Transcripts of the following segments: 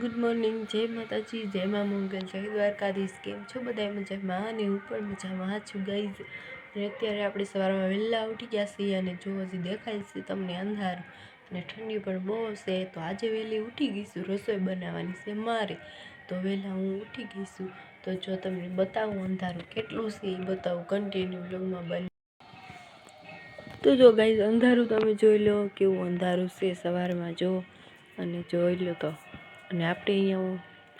Good morning, જય માતાજી, જય મા મંગલ, જય દ્વારકાધીશ। કેમ છો બધા? મજામાં? અને હું પણ મજામાં છું ગાઈઝ। અને અત્યારે આપણે સવારમાં વહેલા ઉઠી ગયા છીએ અને જો હજી દેખાય છે તમને અંધારું અને ઠંડી પણ બહુ છે। તો આજે વહેલી ઉઠી ગઈશું, રસોઈ બનાવવાની છે મારે, તો વહેલા હું ઉઠી ગઈશું। તો જો તમને બતાવું અંધારું કેટલું છે એ બતાવું, કન્ટિન્યુ બ્લોગમાં બને। તો જો ગાઈઝ અંધારું તમે જોઈ લો કેવું અંધારું છે સવારમાં, જો અને જોઈ લો તો। અને આપણે અહીંયા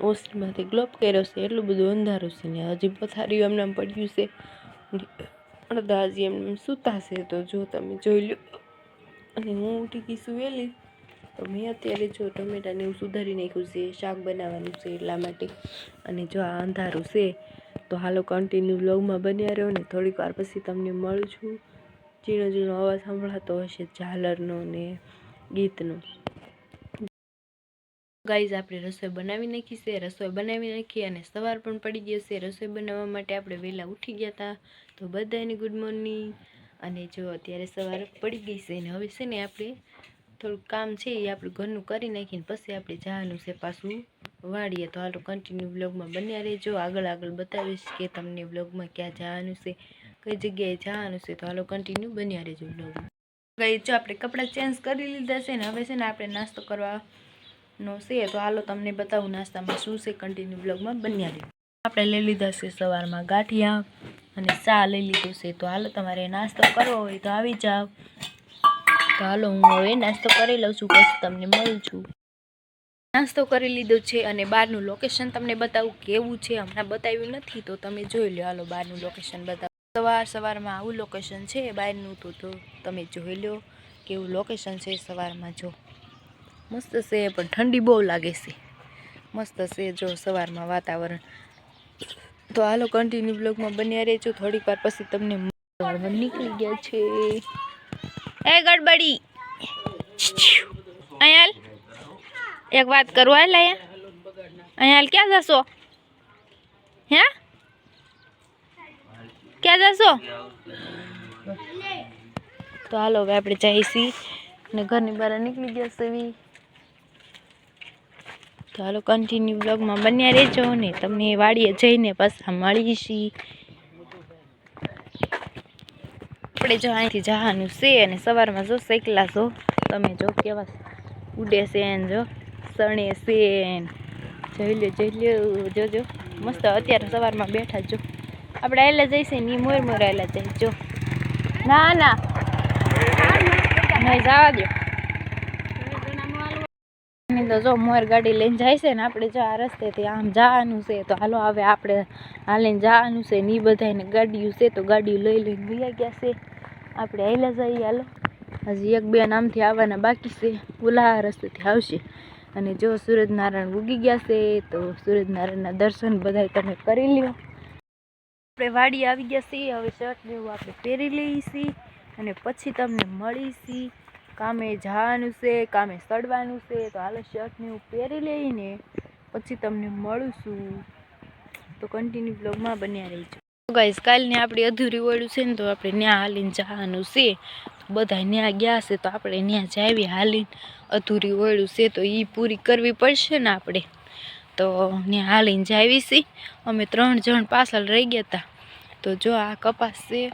ઓસ્ટમાંથી ગ્લોબ કર્યો છે, એટલું બધું અંધારું છે ને હજી પથારીઓ એમને પડ્યું છે, અડધા હજી એમને સૂતા છે। તો જો તમે જોઈ લો। અને હું ઉઠી ગઈશું વહેલી, તો મેં અત્યારે જો ટમેટાને એવું સુધારી નાખ્યું છે, શાક બનાવવાનું છે એટલા માટે। અને જો આ અંધારું છે તો હાલો કન્ટિન્યુ વ્લોગમાં બન્યા રહ્યો ને થોડીક વાર પછી તમને મળું છું। ઝીણો ઝીણો અવાજ સંભળાતો હશે ઝાલરનો ને ગીતનો। ગાઈઝ આપણે રસોઈ બનાવી નાખી છે, રસોઈ બનાવી નાખી અને સવાર પણ પડી ગઈ છે। રસોઈ બનાવવા માટે આપણે વહેલા ઉઠી ગયા હતા, તો બધાને ગુડ મોર્નિંગ। અને જો અત્યારે સવાર પડી ગઈ છે ને હવે છે ને આપણે થોડુંક કામ છે એ આપણે ઘરનું કરી નાખીને પછી આપણે જવાનું છે પાછું વાળીએ। તો હાલો કન્ટિન્યુ બ્લોગમાં બન્યા રહેજો, આગળ બતાવીશ કે તમને બ્લોગમાં ક્યાં જવાનું છે, કઈ જગ્યાએ જવાનું છે। તો હાલો કન્ટિન્યુ બન્યા રહેજો બ્લોગમાં। ગાઈઝ જો આપણે કપડાં ચેન્જ કરી લીધા છે ને હવે છે ને આપણે નાસ્તો કરવા નો છે, તો હાલો તમને બતાવું નાસ્તામાં શું છે, કન્ટિન્યુ બ્લોગમાં બન્યા રહે। આપણે લઈ લીધા છે સવારમાં ગાંઠિયા અને ચા લઈ લીધું છે, તો હાલો તમારે નાસ્તો કરવો હોય તો આવી જાવ। તો હાલો હું હવે નાસ્તો કરી લઉં છું, પછી તમને મળું છું। નાસ્તો કરી લીધો છે અને બહારનું લોકેશન તમને બતાવું કેવું છે, હમણાં બતાવ્યું નથી તો તમે જોઈ લો। હાલો બહારનું લોકેશન બતાવું। સવારમાં આવું લોકેશન છે બહારનું, તો તમે જોઈ લો કેવું લોકેશન છે સવારમાં। જો મસ્ત છે પણ ઠંડી બહુ લાગે છે, મસ્ત છે જો સવારમાં વાતાવરણ। તો હાલો કન્ટિન્યુ બ્લોગમાં બન્યા રહેજો, થોડીક વાર પછી તમને નીકળી ગયા છે એ ગડબડી અહીંયા એક વાત કરું હાલ, અહીંયા ક્યાં જશો? હે ક્યાં જશો? તો હાલો હવે આપણે જઈશી ને ઘરની બહાર નીકળી ગયા છે। તો હાલો કન્ટિન્યુ બ્લોગમાં બન્યા રહેજો ને તમને વાડીએ જઈને પાછા મળીશી। આપણે જો અહીંથી જવાનું છે અને સવારમાં જો સાયકલા જો તમે જો કેવા ઉડે છે ને જો સણે છે, જોઈ લો જોજો મસ્ત। અત્યારે સવારમાં બેઠા જો આપણે આયલા જઈશે ને મોર આયલા જાય જો, ના ના નહીં જવા દો। તો જો મોર ગાડી લઈને જાય છે ને આપણે જો આ રસ્તેથી આમ જવાનું છે, તો હાલો હવે આપણે હાલીને જવાનું છે ને એ બધાને ગાડીઓ છે તો ગાડીઓ લઈને વયા ગયા છે, આપણે હાલ્યા જઈએ। હાલો હજી એક બે નામથી આવવાના બાકી છે, ઓલા રસ્તેથી આવશે। અને જો સૂરજનારાયણ ઉગી ગયા છે, તો સૂરજનારાયણના દર્શન બધા તમે કરી લ્યો। આપણે વાડી આવી ગયા છીએ, હવે શર્ટ ને એવું આપણે પહેરી લઈએ છીએ અને પછી તમને મળીશી। કામે જવાનું છે, કામે સડવાનું છે, તો હાલો શર્ટ ને એવું પહેરી લઈને પછી તમને મળું છું। તો કન્ટિન્યુ બ્લોગમાં બન્યા રહીજો। ગાઈઝ કાલની આપણી અધૂરી ઓળું છે ને તો આપણે ત્યાં હાલીને જવાનું છે, બધા ત્યાં ગયા છે તો આપણે ત્યાં જાવી હાલીને, અધૂરી ઓળું છે તો એ પૂરી કરવી પડશે ને આપણે, તો ત્યાં હાલીને જાવી છીએ। અમે 3 જણ પાછળ રહી ગયા હતા। તો જો આ કપાસ છે,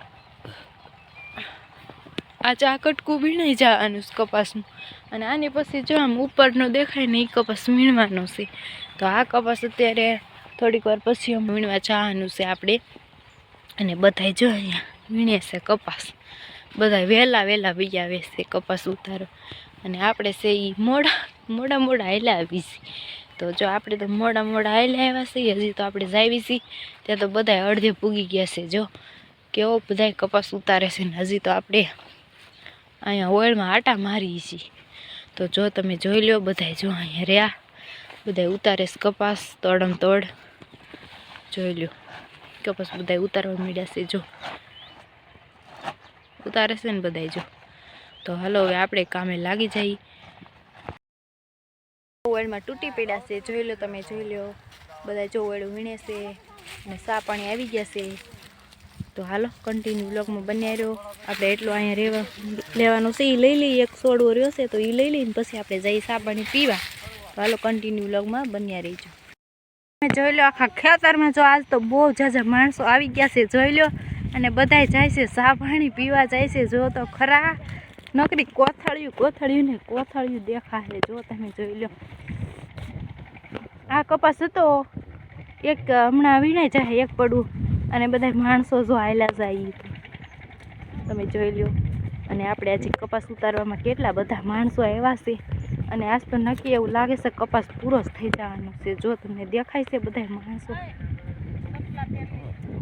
આ ચા કટકું વીણાઈ જવાનું છે કપાસનું, અને આની પછી જો આમ ઉપરનો દેખાય ને એ કપાસ વીણવાનો છે। તો આ કપાસ અત્યારે થોડીક વાર પછી અમે વીણવા જવાનું છે આપણે। અને બધાય જો અહીંયા વીણે છે કપાસ, બધા વહેલા વહી આવે છે કપાસ ઉતારો, અને આપણે છે એ મોડા હાલ્યા આવી છીએ। તો જો આપણે તો મોડા હાલ્યા આવ્યા છીએ, હજી તો આપણે જાવી છીએ ત્યાં તો બધા અડધે પૂગી ગયા છે। જો કેવો બધા કપાસ ઉતારે છે ને હજી તો આપણે અહીંયા ઓળમાં આટા મારી છીએ। તો જો તમે જોઈ લો બધા જો અહીંયા રહ્યા બધા ઉતારે છે કપાસ તોડમ તોડ, જોઈ લો કપાસ બધા ઉતારવા માંડ્યા છે, જો ઉતારે છે ને બધા જો। તો હાલો હવે આપણે કામે લાગી જઈએ। ઓળમાં તૂટી પડ્યા છે, જોઈ લો તમે જોઈ લો બધા જો ઓળું વીણે છે અને સા પાણી આવી ગયા છે। તો હાલો કન્ટિન્યુ બ્લોગમાં બન્યા રહ્યો। આપણે એટલું અહીંયા લેવાનું છે એ લઈ લઈએ, એક છોડવો રહ્યો છે તો એ લઈ લઈને પછી આપણે જઈએ સા પાણી પીવા। તો હાલો કન્ટિન્યુ વ્લોગમાં બન્યા રહીજો. તમે જોઈ લો આખા ખેતરમાં જો આજ તો બહુ જાજા માણસો આવી ગયા છે જોઈ લો. અને બધાય જાય છે ચા પાણી પીવા જાય છે. જો તો ખરા નકરી કોથળિયું દેખાશે. જો તમે જોઈ લો આ કપાસ હતો એક હમણાં વીણાઈ જાય એક પડવું અને બધા માણસો જો આયલા જાય તમે જોઈ લો. અને આપણે આજે કપાસ ઉતારવામાં કેટલા બધા માણસો આવ્યા છે. અને આજ તો નક્કી એવું લાગે છે કપાસ પૂરો જ થઈ જવાનો છે. જો તમને દેખાય છે બધા માણસો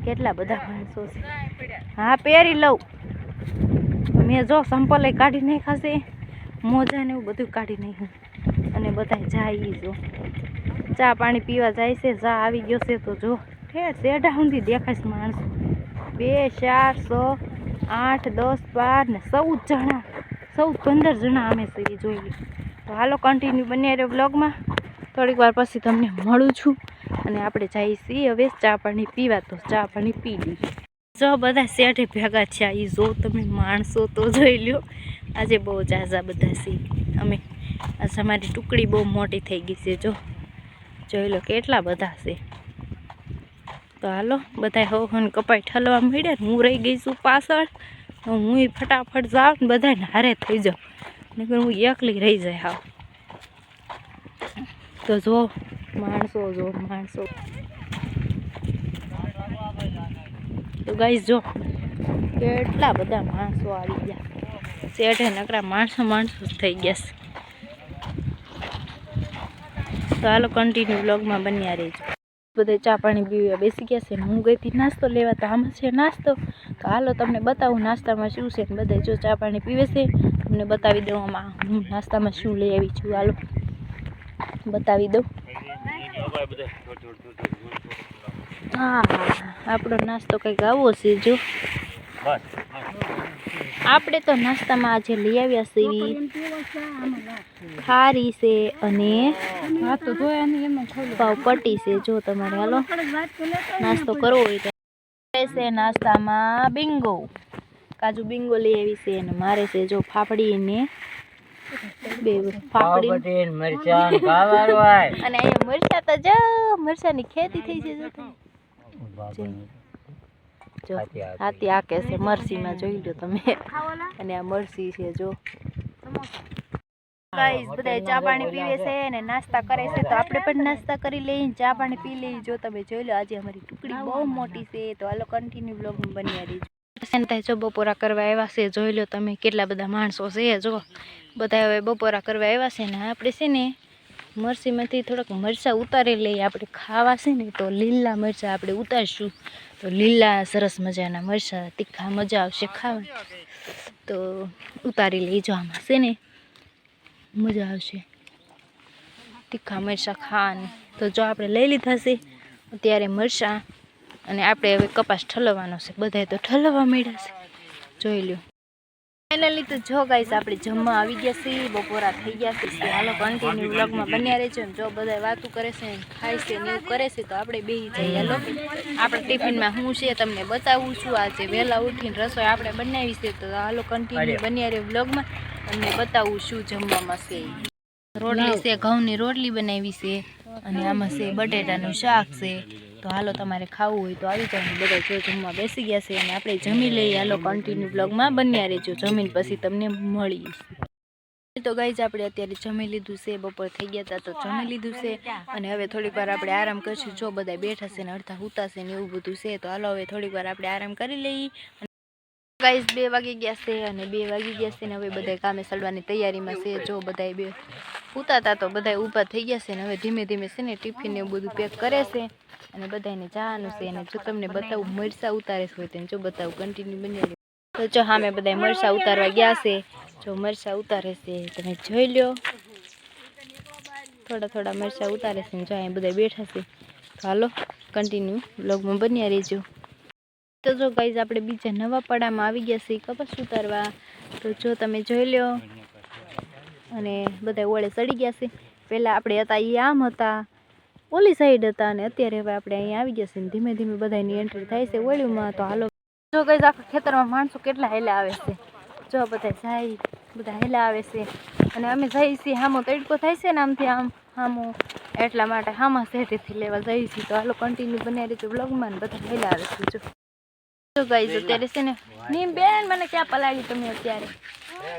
કેટલા બધા માણસો છે. હા પહેરી લઉં મેં જો સંપલે કાઢી નાખ્યા છે મોજા ને એવું બધું કાઢી નાખ્યું. અને બધા જાય જો ચા પાણી પીવા જાય છે. ચા આવી ગયો છે તો જો શેઢા સુધી દેખાય છે માણસો 2 4 6 8 10 12 ને 14 જણા 15 જણા અમે છે જોઈએ. તો હાલો કન્ટિન્યુ બન્યા રહ્યો બ્લોગમાં. થોડીક વાર પછી તમને મળું છું અને આપણે જઈએ છીએ હવે ચા પાણી પીવા. તો ચા પાણી પી લઈએ. જો બધા શેઠે ભેગા થયા એ જો તમે માણસો તો જોઈ લો. આજે બહુ ઝાઝા બધા છે અમે. આજે અમારી ટુકડી બહુ મોટી થઈ ગઈ છે. જોઈ લો કેટલા બધા છે. તો હાલો બધા હોન કપાઈ ઠલવા મળ્યા ને હું રહી ગઈ છું પાછળ. હું ફટાફટ જાઉં ને બધાને હારે થઈ જાઉં નકર હું એકલી રહી જાય. હા તો જો માણસો તો ગાઈસ જો કેટલા બધા માણસો આવી ગયા. શેઠે નકરા માણસો થઈ ગયા છે. તો હાલો કન્ટિન્યુ વ્લોગમાં બન્યા રહેજો. બધા ચા પાણી પીવા બેસી ગયા છે. હું ગઈ હતી નાસ્તો લેવા તો આમાં છે નાસ્તો. તો હાલો તમને બતાવું નાસ્તામાં શું છે. બધા જો ચા પાણી પીવે છે તમને બતાવી દઉં આમાં હું નાસ્તામાં શું લઈ આવી છું. હાલો બતાવી દઉં. હા આપણો નાસ્તો કંઈક આવો છે. જો આપણે તો નાસ્તામાં આજે લઈ આવ્યા છે ખારી છે અને પાવપટ્ટી છે. જો તમારે હાલો નાસ્તો કરવો હોય તો છે. નાસ્તામાં બિંગો કાજુ બિંગો લઈ આવી છે અને મારે છે જો ફાફડી ને ફાફડી અને અહીંયા મરચા તો જો મરચાની ખેતી થઈ છે. જો હાથી આકે છે મરચીમાં જોઈ લો તમે. અને આ મરચી છે જો ગાઈસ બધા ચા પાણી પીવે છે અને નાસ્તા કરે છે. તો આપણે પણ નાસ્તા કરી લઈએ ચા પાણી પી લઈએ. જો તમે જોઈ લો આજે અમારી ટુકડી બહુ મોટી છે. તો હાલો કન્ટિન્યુ બ્લોગમાં બન્યા રહીજો. જો બપોરા કરવા આવ્યા છે જોઈ લો તમે કેટલા બધા માણસો છે. જો બધા હવે બપોરા કરવા આવ્યા છે ને આપણે છે ને મરચીમાંથી થોડાક મરચાં ઉતારી લઈએ. આપણે ખાવા છે ને તો લીલા મરચાં આપણે ઉતારશું. તો લીલા સરસ મજાના મરચાં તીખા મજા આવશે ખાવા. તો ઉતારી લઈજો આમાં છે ને મજા આવશે તીખા મરચાં ખાવાની. તો જો આપણે લઈ લીધા છે અત્યારે મરચાં અને આપણે હવે કપાસ ઠલવવાનો છે. બધાય તો ઠલવવા માંડ્યા છે જોઈ લો. ફાઇનલી તો જો ગાઈસ આપણે જમવા આવી ગયા છીએ. બપોરા થઈ ગયા છે. હાલો કન્ટિન્યુ વ્લોગમાં બન્યા રહેજો. જો બધા વાતું કરે છે ખાય છે ને એવું કરે છે તો આપણે બેસી જઈએ. હાલો આપણે ટિફિનમાં શું છે તમને બતાવું છું. આજે વહેલા ઉઠીને રસોઈ આપણે બનાવી છે. તો હાલો કન્ટિન્યુ બન્યા રહે વ્લોગમાં. તમને બતાવું શું જમવામાં છે. રોટલી છે ઘઉંની રોટલી બનાવી છે અને આમાં છે બટેટાનું શાક છે. તો હાલો તમારે ખાવું હોય તો આવી જાય. બધા જો જમવા બેસી ગયા છે અને આપણે જમી લઈએ. હાલો કન્ટિન્યુ બ્લોગમાં બન્યા રહેજો. જમીન પછી તમને મળીએ. તો ગાઈઝ આપણે અત્યારે જમી લીધું છે. બપોર થઈ ગયા હતા તો જમી લીધું છે અને હવે થોડીક વાર આપણે આરામ કરીશું. જો બધા બેઠા છે ને અડધા હુતા છે ને એવું બધું છે. તો હાલો હવે થોડીક વાર આપણે આરામ કરી લઈએ. ગાઈઝ 2 વાગી ગયા છે અને 2 વાગી ગયા છે ને હવે બધા કામે ચડવાની તૈયારીમાં છે. જો બધા બે હુતા હતા તો બધા ઊભા થઈ ગયા છે ને હવે ધીમે ધીમે છે ને ટિફિન ને બધું પેક કરે છે અને બધાને જવાનું છે. અને જો તમને બતાવું મરચાં ઉતારે છે હોય તો જો બતાવું કન્ટિન્યુ બની. તો જો સામે બધા મરચાં ઉતારવા ગયા છે. જો મરચાં ઉતારે છે તમે જોઈ લો. થોડા મરચાં ઉતારે છે ને જો અહીંયા બધા બેઠા છે. તો હાલો કન્ટિન્યુ બ્લોગમાં બન્યા રહેજો. તો જો ગાઈઝ આપણે બીજા નવા પડામાં આવી ગયા છીએ કપાસ ઉતારવા. તો જો તમે જોઈ લો અને બધા ઓળે ચડી ગયા છે. પહેલાં આપણે હતા એ આમ હતા ઓલી સાઈડ હતા અને અત્યારે હવે આપણે અહીંયા આવી ગયા છે ને ધીમે ધીમે બધાની એન્ટ્રી થાય છે ઓળીમાં. તો હાલો જો ગાઈઝ આખા ખેતરમાં માણસો કેટલા હેલા આવે છે. જો બધા હેલા આવે છે અને અમે જઈએ છીએ આમો તડકો થાય છે ને આમથી આમ હામું એટલા માટે હામા શેરીથી લેવા જઈએ છીએ. તો હાલો કન્ટિન્યુ બન્યા રહીજો બ્લોગમાં ને બધા મેલા આવે છે. જો ગાઈસ અત્યારે છે ને નીમ બેન મને ક્યાં પલાળી તમે અત્યારે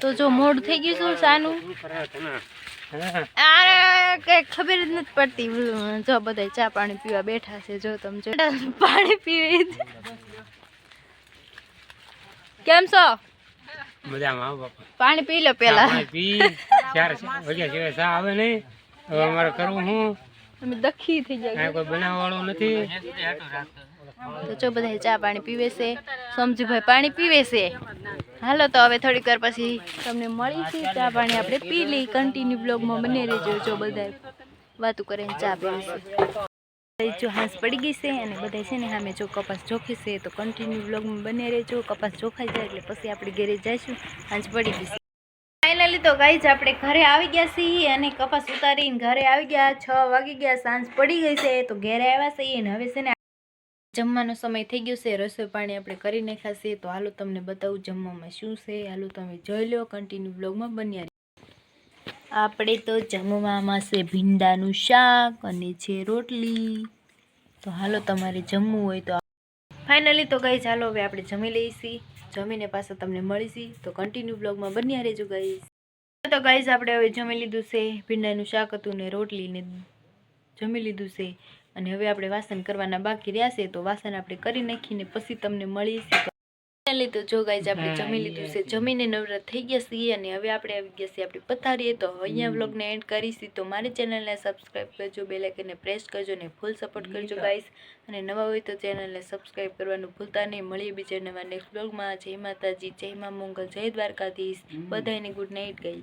તો જો મોડ થઈ ગયું છું સાનું અરે કઈ ખબર જ નથી પડતી. જો બધા ચા પાણી પીવા બેઠા છે. જો તમે જો પાણી પીવે કેમ છો મજામાં બાપા પાણી પી લો પેલા પી 4 વાગ્યા સિવાય ચા આવે નહીં. હવે અમારે કરવું હું તમે દખી થઈ જાય કોઈ બનાવવા વાળું નથી. તો જો બધા ચા પાણી પીવે છે. સમજુભાઈ પાણી પીવે છે. હાલો તો હવે થોડીક વાર પછી તમને મળી છે. ચા પાણી આપણે પી લઈ. કન્ટિન્યુ બ્લોગમાં બને રહેજો. જો બધા વાતું કરીને ચા પીવે છે. જો હાંસ પડી ગઈ છે અને બધા છે ને સામે જો કપાસ જોખી છે. તો કન્ટિન્યુ બ્લોગમાં બને રહેજો. કપાસ જોખાઈ જાય એટલે પછી આપણે ઘરે જઈશું. હાંસ પડી ગઈ છે. ફાઇનલી તો ગાઈઝ આપણે ઘરે આવી ગયા છીએ અને કપાસ ઉતારીને ઘરે આવી ગયા. 6 વાગી ગયા. સાંજ પડી ગઈ છે. તો ઘરે આવ્યા છીએ ને હવે છે ને જમવાનો સમય થઈ ગયો છે. રસોઈ પાણી આપણે કરી નાખ્યા છે. તો હાલો તમને બતાવું જમવામાં શું છે. હાલો તમે જોઈ લો. કન્ટિન્યુ બ્લોગમાં બન્યા આપણે તો જમવામાં છે ભીંડાનું શાક અને છે રોટલી. તો હાલો તમારે જમવું હોય તો ફાઇનલી તો ગાઈઝ હાલો હવે આપણે જમી લઈશી. જમીને પાછા તમને મળીશી. તો કન્ટિન્યુ બ્લોગમાં બન્યા રહેજો ગાઈઝ. તો ગાઈઝ આપણે હવે જમી લીધું છે. ભીંડાનું શાક હતું ને રોટલી ને જમી લીધું છે. અને હવે આપણે વાસણ કરવાના બાકી રહ્યા છે. તો વાસણ આપણે કરી નાખીને પછી તમને મળીશું. તો જો ગાઈઝ આપણે જમી લીધું છે. જમીને નવરા થઈ ગયા છીએ અને હવે આપણે આવી ગયા છીએ આપણી પથારીએ. તો અહીંયા વ્લોગને એન્ડ કરીશું. તો મારી ચેનલને સબસ્ક્રાઈબ કરજો, બેલ આઇકનને પ્રેસ કરજો ને ફૂલ સપોર્ટ કરજો ગાઈઝ. અને નવા હોય તો ચેનલને સબસ્ક્રાઈબ કરવાનું ભૂલતા નહીં. મળીએ બીજા નવા નેક્સ્ટ બ્લોગમાં. જય માતાજી, જય મા મંગલ, જય દ્વારકાધીશ. બધાને ગુડ નાઇટ ગાઈઝ.